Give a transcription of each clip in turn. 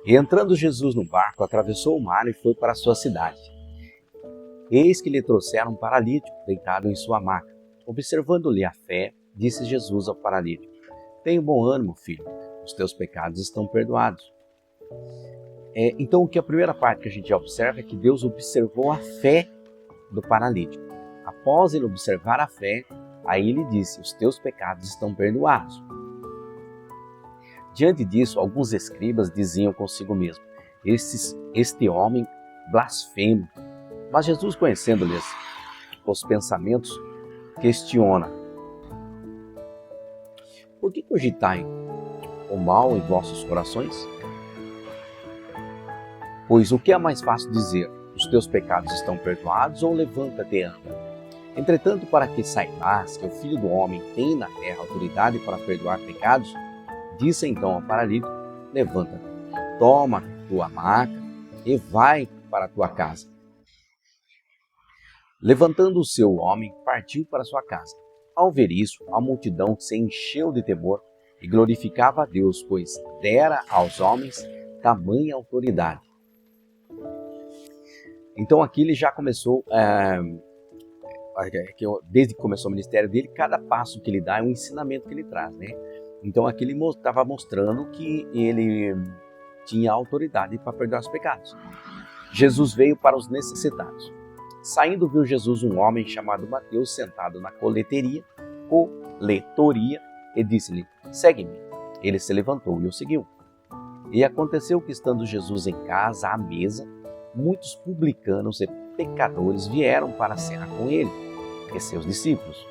E entrando Jesus no barco, atravessou o mar e foi para a sua cidade. Eis que lhe trouxeram um paralítico deitado em sua maca. Observando-lhe a fé, disse Jesus ao paralítico: tenha bom ânimo, filho, os teus pecados estão perdoados. Então, o que a primeira parte que a gente observa é que Deus observou a fé do paralítico. Após ele observar a fé, aí ele disse: os teus pecados estão perdoados. Diante disso, alguns escribas diziam consigo mesmo: este homem blasfema. Mas Jesus, conhecendo-lhes os pensamentos, questiona: por que cogitai o mal em vossos corações? Pois o que é mais fácil dizer: os teus pecados estão perdoados, ou levanta-te e anda? Entretanto, para que saibas que o Filho do Homem tem na terra autoridade para perdoar pecados, disse então ao paralítico: levanta-te, toma tua maca e vai para a tua casa. Levantando-se o homem, partiu para sua casa. Ao ver isso, a multidão se encheu de temor e glorificava a Deus, pois dera aos homens tamanha autoridade. Então aqui ele já começou, desde que começou o ministério dele, cada passo que ele dá é um ensinamento que ele traz, né? Então aqui ele estava mostrando que ele tinha autoridade para perdoar os pecados. Jesus veio para os necessitados. Saindo, viu Jesus um homem chamado Mateus sentado na coletoria, e disse-lhe: segue-me. Ele se levantou e o seguiu. E aconteceu que, estando Jesus em casa, à mesa, muitos publicanos e pecadores vieram para cear com ele e seus discípulos.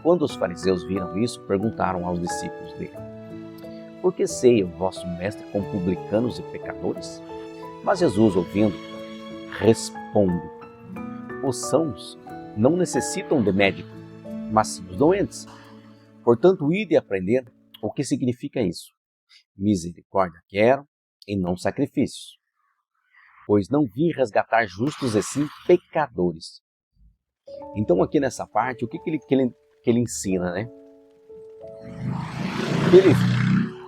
Quando os fariseus viram isso, perguntaram aos discípulos dele: por que ceia o vosso mestre com publicanos e pecadores? Mas Jesus, ouvindo, responde: os sãos não necessitam de médico, mas sim os doentes. Portanto, ide aprender o que significa isso. Misericórdia quero e não sacrifícios, pois não vim resgatar justos e sim pecadores. Então aqui nessa parte, o que ele ensina, né?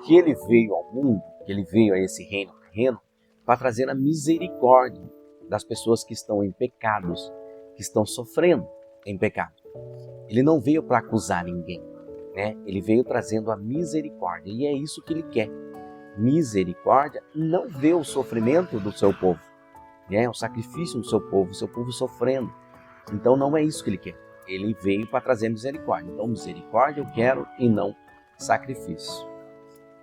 Que ele veio ao mundo, que ele veio a esse reino terreno para trazer a misericórdia das pessoas que estão em pecados, que estão sofrendo em pecado. Ele não veio para acusar ninguém, né? Ele veio trazendo a misericórdia, e é isso que ele quer. Misericórdia, não vê o sofrimento do seu povo, né? O sacrifício do seu povo sofrendo. Então não é isso que ele quer. Ele veio para trazer misericórdia. Então misericórdia eu quero e não sacrifício.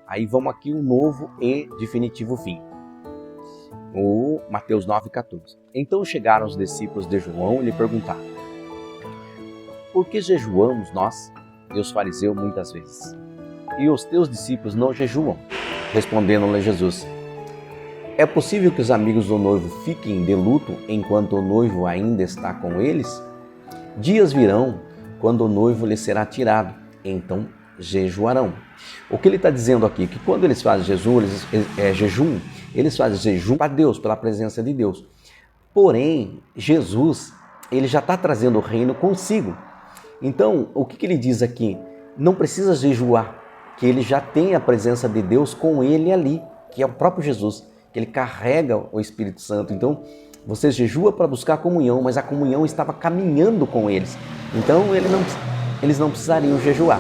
Aí vamos aqui o novo e definitivo fim. O Mateus 9,14. Então chegaram os discípulos de João e lhe perguntaram: por que jejuamos nós e os fariseus muitas vezes, e os teus discípulos não jejuam? Respondendo-lhe Jesus: é possível que os amigos do noivo fiquem de luto enquanto o noivo ainda está com eles? Dias virão quando o noivo lhe será tirado, então jejuarão. O que ele está dizendo aqui é que quando eles fazem jejum, eles fazem jejum para Deus, pela presença de Deus. Porém, Jesus, ele já está trazendo o reino consigo. Então, o que ele diz aqui? Não precisa jejuar, que ele já tem a presença de Deus com ele ali, que é o próprio Jesus, que ele carrega o Espírito Santo. Então, você jejua para buscar a comunhão, mas a comunhão estava caminhando com eles. Então, eles não precisariam jejuar.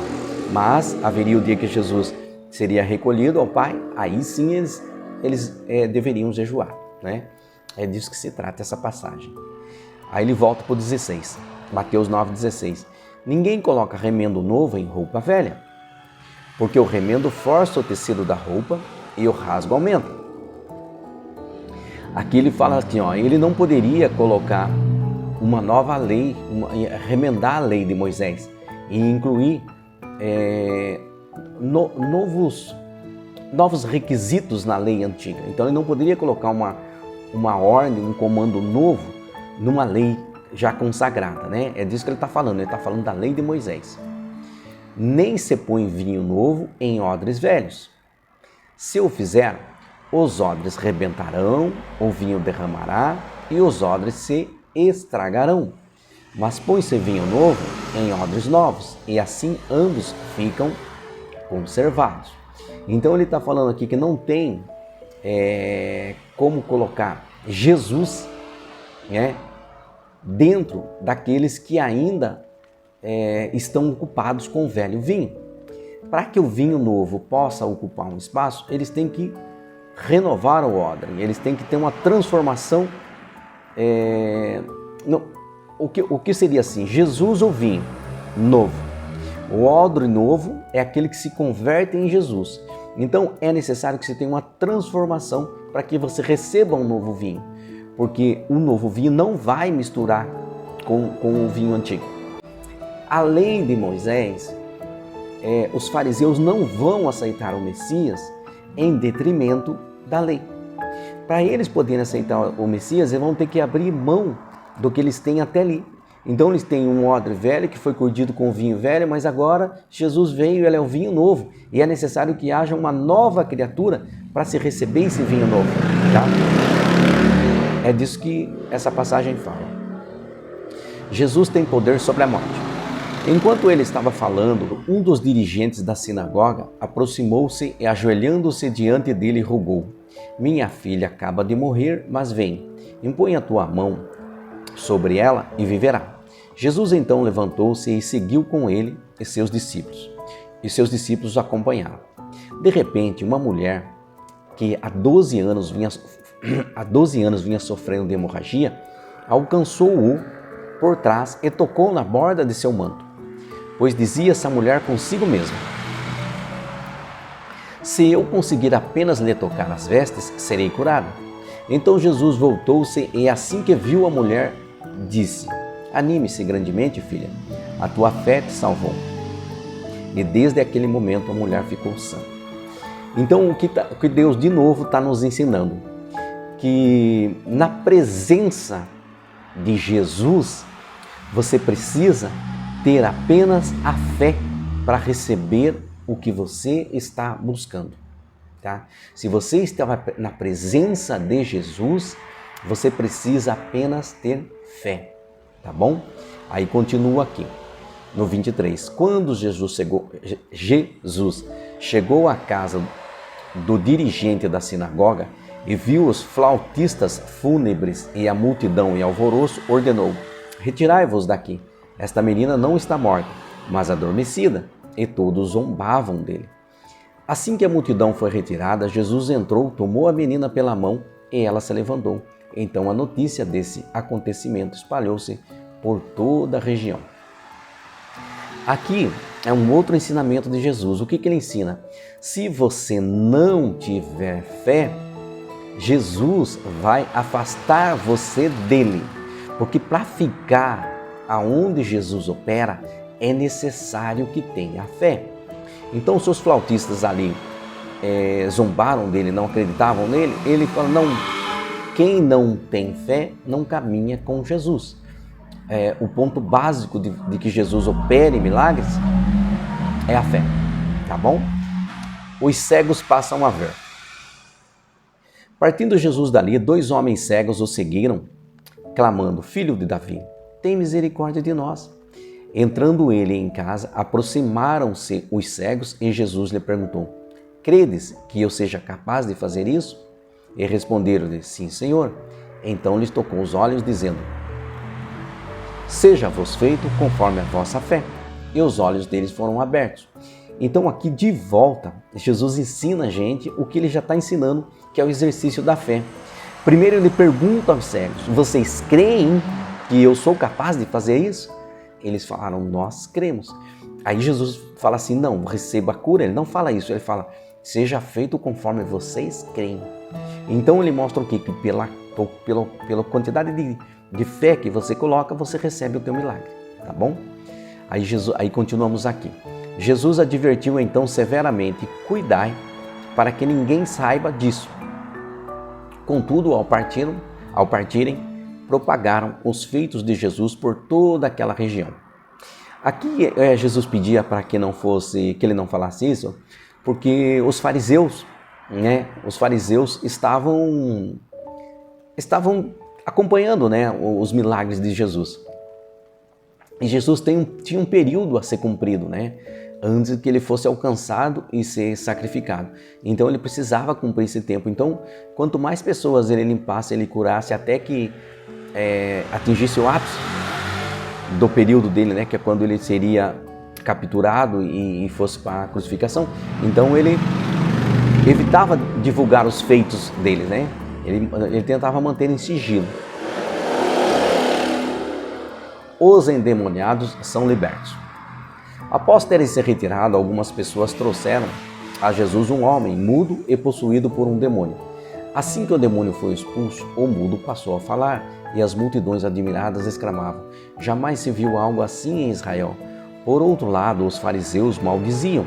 Mas haveria o dia que Jesus seria recolhido ao Pai, aí sim eles deveriam jejuar, né? É disso que se trata essa passagem. Aí ele volta para o 16, Mateus 9,16. Ninguém coloca remendo novo em roupa velha, porque o remendo força o tecido da roupa e o rasgo aumenta. Aqui ele fala assim, ele não poderia colocar uma nova lei, remendar a lei de Moisés e incluir novos requisitos na lei antiga. Então ele não poderia colocar uma ordem, um comando novo numa lei já consagrada, né? É disso que ele está falando. Ele está falando da lei de Moisés. Nem se põe vinho novo em odres velhos. Se o fizer, os odres rebentarão, o vinho derramará e os odres se estragarão. Mas põe-se vinho novo em odres novos, e assim ambos ficam conservados. Então ele está falando aqui que não tem como colocar Jesus, né, dentro daqueles que ainda estão ocupados com o velho vinho. Para que o vinho novo possa ocupar um espaço, eles têm que renovar o odre, eles têm que ter uma transformação. O que seria assim? Jesus ou vinho novo. O odre novo é aquele que se converte em Jesus. Então é necessário que você tenha uma transformação para que você receba um novo vinho, porque o novo vinho não vai misturar com o vinho antigo. A lei de Moisés, os fariseus não vão aceitar o Messias em detrimento da lei. Para eles poderem aceitar o Messias, eles vão ter que abrir mão do que eles têm até ali. Então eles têm um odre velho que foi curtido com vinho velho, mas agora Jesus veio e ele é o vinho novo. E é necessário que haja uma nova criatura para se receber esse vinho novo. Tá? É disso que essa passagem fala. Jesus tem poder sobre a morte. Enquanto ele estava falando, um dos dirigentes da sinagoga aproximou-se e, ajoelhando-se diante dele, rogou: minha filha acaba de morrer, mas vem, impõe a tua mão sobre ela e viverá. Jesus então levantou-se e seguiu com ele e seus discípulos. E seus discípulos o acompanharam. De repente, uma mulher que há 12 anos vinha sofrendo de hemorragia, alcançou-o por trás e tocou na borda de seu manto. Pois dizia essa mulher consigo mesma: se eu conseguir apenas lhe tocar as vestes, serei curada. Então Jesus voltou-se e, assim que viu a mulher, disse: anime-se grandemente, filha, a tua fé te salvou. E desde aquele momento a mulher ficou sã. Então o que Deus de novo está nos ensinando? Que na presença de Jesus, você precisa ter apenas a fé para receber o que você está buscando. Tá? Se você estava na presença de Jesus, você precisa apenas ter fé. Tá bom? Aí continua aqui, no 23. Quando Jesus chegou à casa do dirigente da sinagoga e viu os flautistas fúnebres e a multidão em alvoroço, ordenou: retirai-vos daqui. Esta menina não está morta, mas adormecida. E todos zombavam dele. Assim que a multidão foi retirada, Jesus entrou, tomou a menina pela mão e ela se levantou. Então a notícia desse acontecimento espalhou-se por toda a região. Aqui é um outro ensinamento de Jesus. O que ele ensina? Se você não tiver fé, Jesus vai afastar você dele. Porque para ficar aonde Jesus opera, é necessário que tenha fé. Então os seus flautistas ali zombaram dele, não acreditavam nele. Ele fala: não, quem não tem fé não caminha com Jesus. O ponto básico de que Jesus opere milagres é a fé, tá bom? Os cegos passam a ver. Partindo Jesus dali, 2 homens cegos o seguiram, clamando: filho de Davi, tem misericórdia de nós. Entrando ele em casa, aproximaram-se os cegos e Jesus lhe perguntou: credes que eu seja capaz de fazer isso? E responderam-lhe: sim, Senhor. Então lhes tocou os olhos, dizendo: seja-vos feito conforme a vossa fé. E os olhos deles foram abertos. Então aqui de volta, Jesus ensina a gente o que ele já está ensinando, que é o exercício da fé. Primeiro ele pergunta aos cegos: vocês creem que eu sou capaz de fazer isso? Eles falaram: nós cremos. Aí Jesus fala assim: não, receba a cura. Ele não fala isso, ele fala: seja feito conforme vocês creem. Então ele mostra o quê? Que pela quantidade de fé que você coloca, você recebe o teu milagre, tá bom? Aí continuamos aqui. Jesus advertiu então severamente: cuidai para que ninguém saiba disso. Contudo, ao partirem, propagaram os feitos de Jesus por toda aquela região. Aqui Jesus pedia para que ele não falasse isso, porque os fariseus, estavam acompanhando, os milagres de Jesus. E Jesus tinha um período a ser cumprido, antes que ele fosse alcançado e ser sacrificado. Então ele precisava cumprir esse tempo. Então, quanto mais pessoas ele limpasse, ele curasse, até que atingisse o ápice do período dele, né, que é quando ele seria capturado e fosse para a crucificação. Então ele evitava divulgar os feitos dele, né? Ele tentava manter em sigilo. Os endemoniados são libertos. Após terem se retirado, algumas pessoas trouxeram a Jesus um homem mudo e possuído por um demônio. Assim que o demônio foi expulso, o mudo passou a falar e as multidões admiradas exclamavam: jamais se viu algo assim em Israel. Por outro lado, os fariseus maldiziam: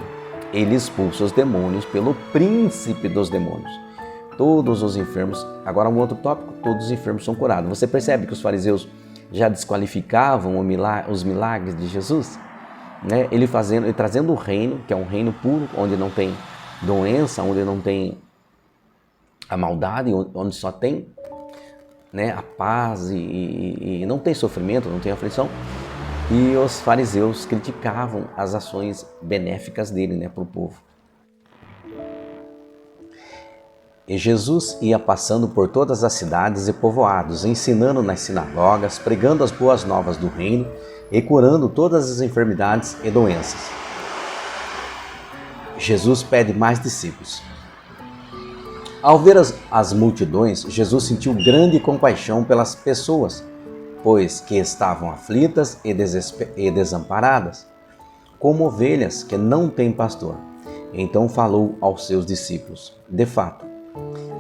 ele expulsa os demônios pelo príncipe dos demônios. Todos os enfermos, agora um outro tópico, todos os enfermos são curados. Você percebe que os fariseus já desqualificavam os milagres de Jesus? Né? Ele trazendo o reino, que é um reino puro, onde não tem doença, onde não tem a maldade, onde só tem, né, a paz e não tem sofrimento, não tem aflição. E os fariseus criticavam as ações benéficas dele, né, para o povo. E Jesus ia passando por todas as cidades e povoados, ensinando nas sinagogas, pregando as boas novas do reino e curando todas as enfermidades e doenças. Jesus pede mais discípulos. Ao ver as multidões, Jesus sentiu grande compaixão pelas pessoas, pois que estavam aflitas e desamparadas, como ovelhas que não têm pastor. Então falou aos seus discípulos: de fato,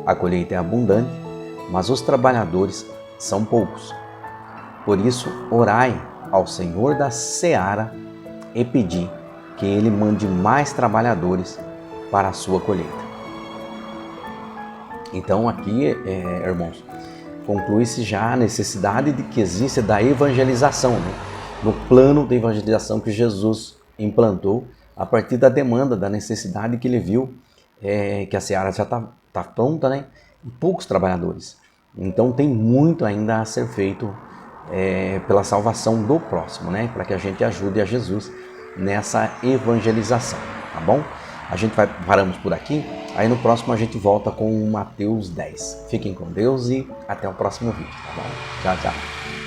a colheita é abundante, mas os trabalhadores são poucos. Por isso, orai ao Senhor da seara e pedi que Ele mande mais trabalhadores para a sua colheita. Então aqui, irmãos, conclui-se já a necessidade de que existe da evangelização, né? No plano de evangelização que Jesus implantou a partir da demanda, da necessidade que ele viu, que a seara já está pronta, né? E poucos trabalhadores. Então tem muito ainda a ser feito pela salvação do próximo, né? Para que a gente ajude a Jesus nessa evangelização, tá bom? A gente paramos por aqui, aí no próximo a gente volta com Mateus 10. Fiquem com Deus e até o próximo vídeo, tá bom? Tchau, tchau.